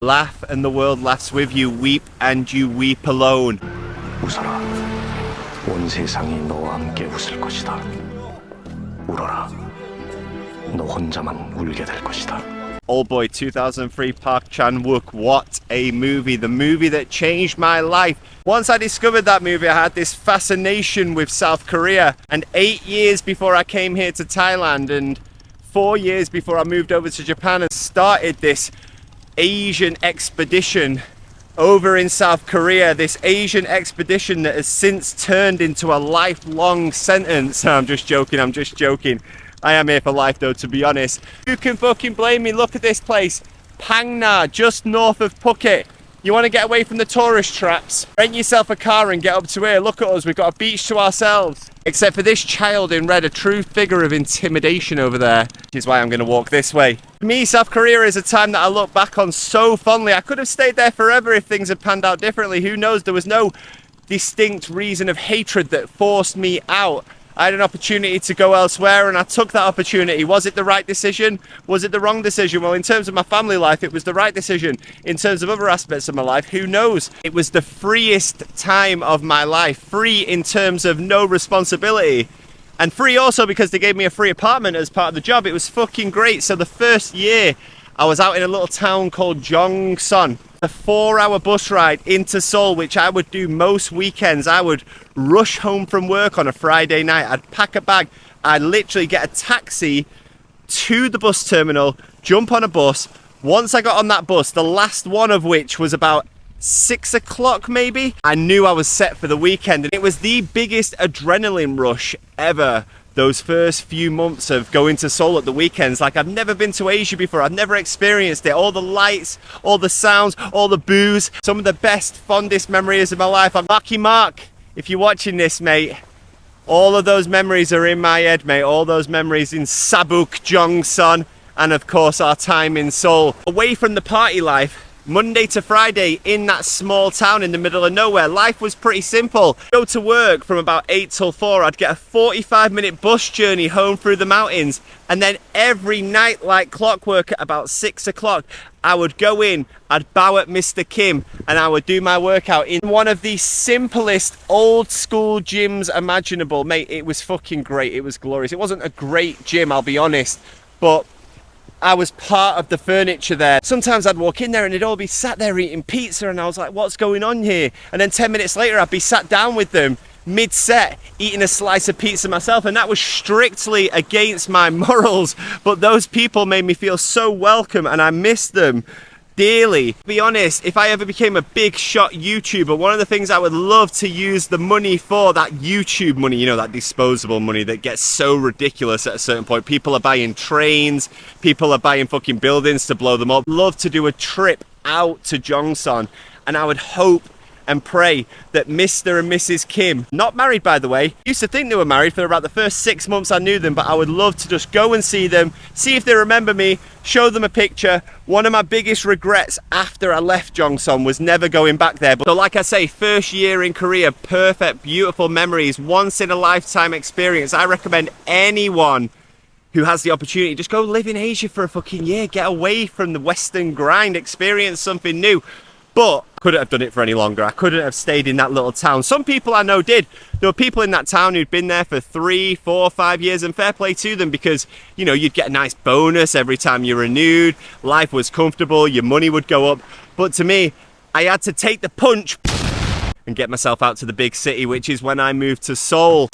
Laugh and the world laughs with you. Weep and you weep alone. 웃어라. 온 세상이 너와 함께 웃을 것이다. 울어라. 너 혼자만 울게 될 것이다. Oldboy 2003 Park Chan-wook, what a movie, the movie that changed my life. Once I discovered that movie, I had this fascination with South Korea, and 8 years before I came here to Thailand and 4 years before I moved over to Japan and started this Asian expedition over in South Korea, this Asian expedition that has since turned into a lifelong sentence. I'm just joking. I am here for life though, to be honest. Who can fucking blame me? Look at this place. Phang Na, just north of Phuket. You want to get away from the tourist traps? Rent yourself a car and get up to here. Look at us, we've got a beach to ourselves. Except for this child in red, a true figure of intimidation over there. Which is why I'm going to walk this way. For me, South Korea is a time that I look back on so fondly. I could have stayed there forever if things had panned out differently. Who knows? There was no distinct reason of hatred that forced me out. I had an opportunity to go elsewhere and I took that opportunity. Was it the right decision? Was it the wrong decision? Well, in terms of my family life, it was the right decision. In terms of other aspects of my life, who knows? It was the freest time of my life. Free in terms of no responsibility. And free also because they gave me a free apartment as part of the job. It was fucking great. So the first year, I was out in a little town called Jongson. A 4-hour bus ride into Seoul, which I would do most weekends. I would rush home from work on a Friday night. I'd pack a bag. I'd literally get a taxi to the bus terminal, jump on a bus. Once I got on that bus, the last one of which was about 6 o'clock maybe, I knew I was set for the weekend. And it was the biggest adrenaline rush ever. Those first few months of going to Seoul at the weekends, like I've never been to Asia before, I've never experienced it. All the lights, all the sounds, all the booze, some of the best, fondest memories of my life. I'm lucky Mark, if you're watching this, mate. All of those memories are in my head, mate. All those memories in Sabuk, Jongson, and of course our time in Seoul. Away from the party life, Monday to Friday in that small town in the middle of nowhere, life was pretty simple. Go to work from about 8 till 4, I'd get a 45-minute bus journey home through the mountains, and then every night like clockwork at about 6 o'clock, I would go in, I'd bow at Mr. Kim, and I would do my workout in one of the simplest old school gyms imaginable. Mate, it was fucking great, it was glorious. It wasn't a great gym, I'll be honest, but I was part of the furniture there. Sometimes I'd walk in there and they'd all be sat there eating pizza and I was like, what's going on here? And then 10 minutes later, I'd be sat down with them mid-set, eating a slice of pizza myself, and that was strictly against my morals. But those people made me feel so welcome and I missed them dearly. To be honest, if I ever became a big shot YouTuber, one of the things I would love to use the money for, that YouTube money, you know, that disposable money that gets so ridiculous at a certain point. People are buying trains, people are buying fucking buildings to blow them up. Love to do a trip out to Jongson, and I would hope and pray that Mr. and Mrs. Kim, not married by the way, used to think they were married for about the first 6 months I knew them, but I would love to just go and see them, see if they remember me, show them a picture. One of my biggest regrets after I left Jongson was never going back there. But so like I say, first year in Korea, perfect, beautiful memories, once in a lifetime experience. I recommend anyone who has the opportunity, just go live in Asia for a fucking year, get away from the Western grind, experience something new. But I couldn't have done it for any longer. I couldn't have stayed in that little town. Some people I know did. There were people in that town who'd been there for 3, 4, 5 years, and fair play to them because, you know, you'd get a nice bonus every time you renewed. Life was comfortable, your money would go up. But to me, I had to take the punch and get myself out to the big city, which is when I moved to Seoul.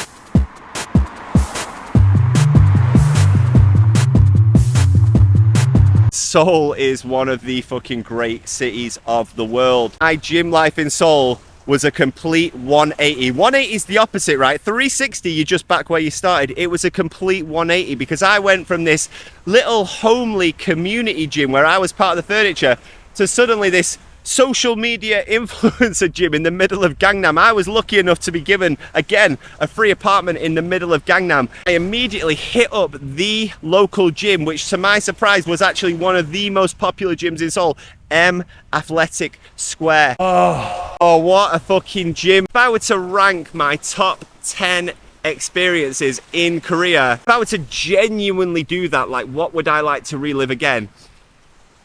Seoul is one of the fucking great cities of the world. My gym life in Seoul was a complete 180. 180 is the opposite, right? 360, you're just back where you started. It was a complete 180 because I went from this little homely community gym where I was part of the furniture to suddenly this social media influencer gym in the middle of Gangnam. I was lucky enough to be given, again, a free apartment in the middle of Gangnam. I immediately hit up the local gym, which to my surprise was actually one of the most popular gyms in Seoul, M Athletic Square. Oh, what a fucking gym. If I were to rank my top 10 experiences in Korea, if I were to genuinely do that, like what would I like to relive again?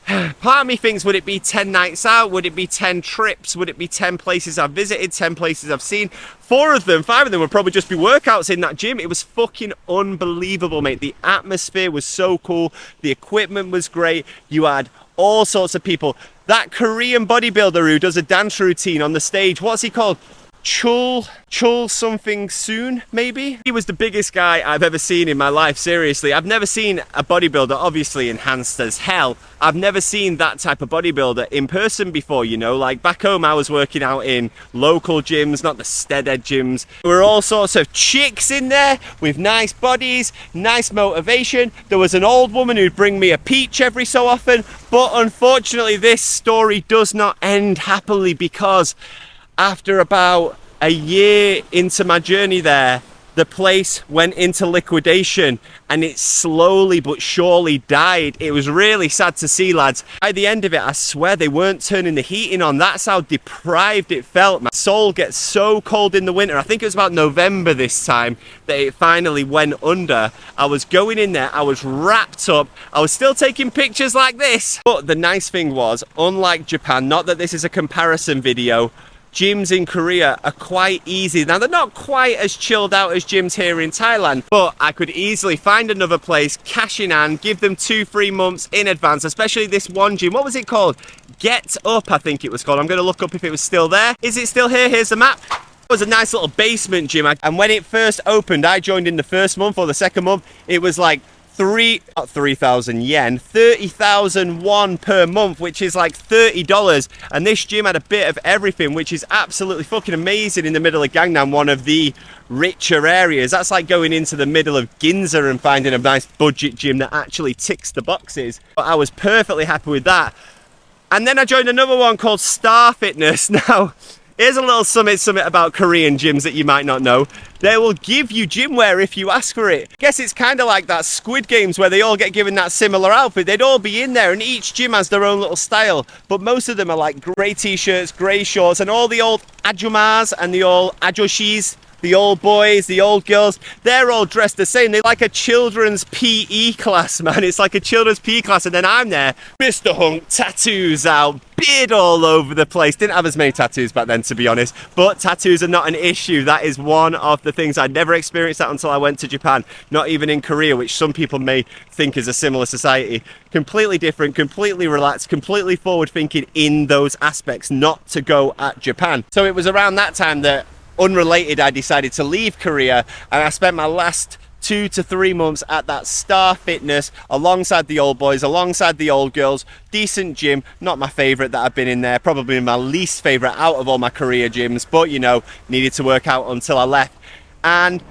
Part of me thinks, would it be 10 nights out? Would it be 10 trips? Would it be 10 places I've visited, 10 places I've seen? 5 of them would probably just be workouts in that gym. It was fucking unbelievable, mate. The atmosphere was so cool. The equipment was great. You had all sorts of people. That Korean bodybuilder who does a dance routine on the stage, what's he called? Chul something soon, maybe? He was the biggest guy I've ever seen in my life, seriously. I've never seen a bodybuilder, obviously enhanced as hell. I've never seen that type of bodybuilder in person before, you know? Like back home I was working out in local gyms, not the steadhead gyms. There were all sorts of chicks in there with nice bodies, nice motivation. There was an old woman who'd bring me a peach every so often, but unfortunately this story does not end happily, because after about a year into my journey there, the place went into liquidation and it slowly but surely died. It was really sad to see, lads. By the end of it, I swear they weren't turning the heating on. That's how deprived it felt. My soul gets so cold in the winter. I think it was about November this time that it finally went under. I was going in there, I was wrapped up, I was still taking pictures like this. But the nice thing was, unlike Japan, not that this is a comparison video, gyms in Korea are quite easy. Now, they're not quite as chilled out as gyms here in Thailand, but I could easily find another place, cash in hand, give them 2-3 months in advance, especially this one gym. What was it called? Get Up, I think it was called. I'm going to look up if it was still there. Is it still here? Here's the map. It was a nice little basement gym, and when it first opened, I joined in the first month or the second month. It was like 3,000 yen, 30,000 won per month, which is like $30. And this gym had a bit of everything, which is absolutely fucking amazing in the middle of Gangnam, one of the richer areas. That's like going into the middle of Ginza and finding a nice budget gym that actually ticks the boxes. But I was perfectly happy with that. And then I joined another one called Star Fitness. Now, here's a little something about Korean gyms that you might not know. They will give you gym wear if you ask for it. I guess it's kind of like that Squid Games where they all get given that similar outfit. They'd all be in there and each gym has their own little style. But most of them are like grey t-shirts, grey shorts, and all the old ajumas and the old ajoshis, the old boys, the old girls, they're all dressed the same. They're like a children's PE class, man. It's like a children's PE class, and then I'm there, Mr. Hunk, tattoos out, beard all over the place. Didn't have as many tattoos back then, to be honest, but tattoos are not an issue. That is one of the things. I'd never experienced that until I went to Japan, not even in Korea, which some people may think is a similar society. Completely different, completely relaxed, completely forward thinking in those aspects, not to go at Japan. So it was around that time that, unrelated, I decided to leave Korea, and I spent my last 2 to 3 months at that Star Fitness alongside the old boys, alongside the old girls. Decent gym, not my favorite that I've been in there, probably my least favorite out of all my Korea gyms, but you know, needed to work out until I left. And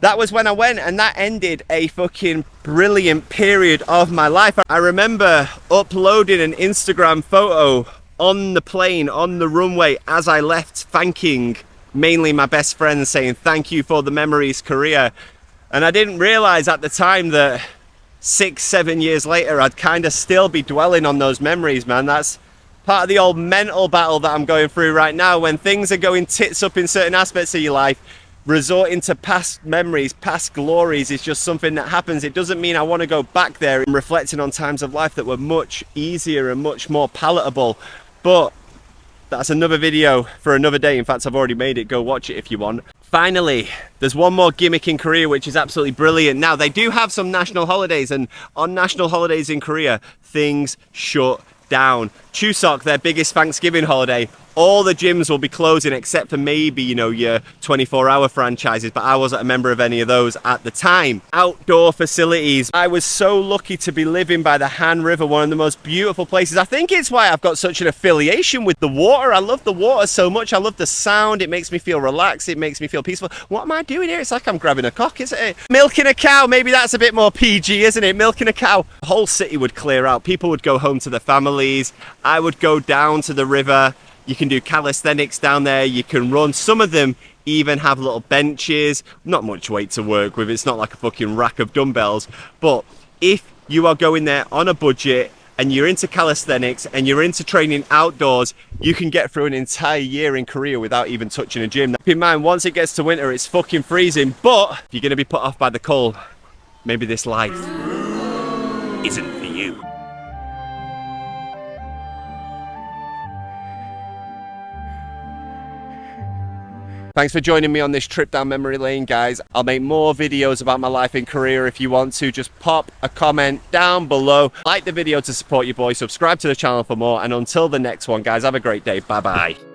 that was when I went, and that ended a fucking brilliant period of my life. I remember uploading an Instagram photo on the plane, on the runway, as I left, thanking mainly my best friends, saying thank you for the memories, Korea. And I didn't realize at the time that 6-7 years later I'd kind of still be dwelling on those memories, man. That's part of the old mental battle that I'm going through right now. When things are going tits up in certain aspects of your life, resorting to past memories, past glories is just something that happens. It doesn't mean I want to go back there and reflecting on times of life that were much easier and much more palatable, but that's another video for another day. In fact, I've already made it. Go watch it if you want. Finally, there's one more gimmick in Korea which is absolutely brilliant. Now, they do have some national holidays, and on national holidays in Korea, things shut down. Chuseok, their biggest Thanksgiving holiday, all the gyms will be closing except for maybe, you know, your 24-hour franchises, but I wasn't a member of any of those at the time. Outdoor facilities. I was so lucky to be living by the Han River, one of the most beautiful places. I think it's why I've got such an affiliation with the water. I love the water so much. I love the sound. It makes me feel relaxed. It makes me feel peaceful. What am I doing here? It's like I'm grabbing a cock, isn't it? Milking a cow. Maybe that's a bit more PG, isn't it? Milking a cow. The whole city would clear out. People would go home to their families. I would go down to the river. You can do calisthenics down there, you can run. Some of them even have little benches, not much weight to work with. It's not like a fucking rack of dumbbells. But if you are going there on a budget and you're into calisthenics and you're into training outdoors, you can get through an entire year in Korea without even touching a gym. Keep in mind, once it gets to winter, it's fucking freezing. But if you're going to be put off by the cold, maybe this life isn't for you. Thanks for joining me on this trip down memory lane, guys. I'll make more videos about my life and career if you want to. Just pop a comment down below. Like the video to support your boy. Subscribe to the channel for more. And until the next one, guys, have a great day. Bye-bye.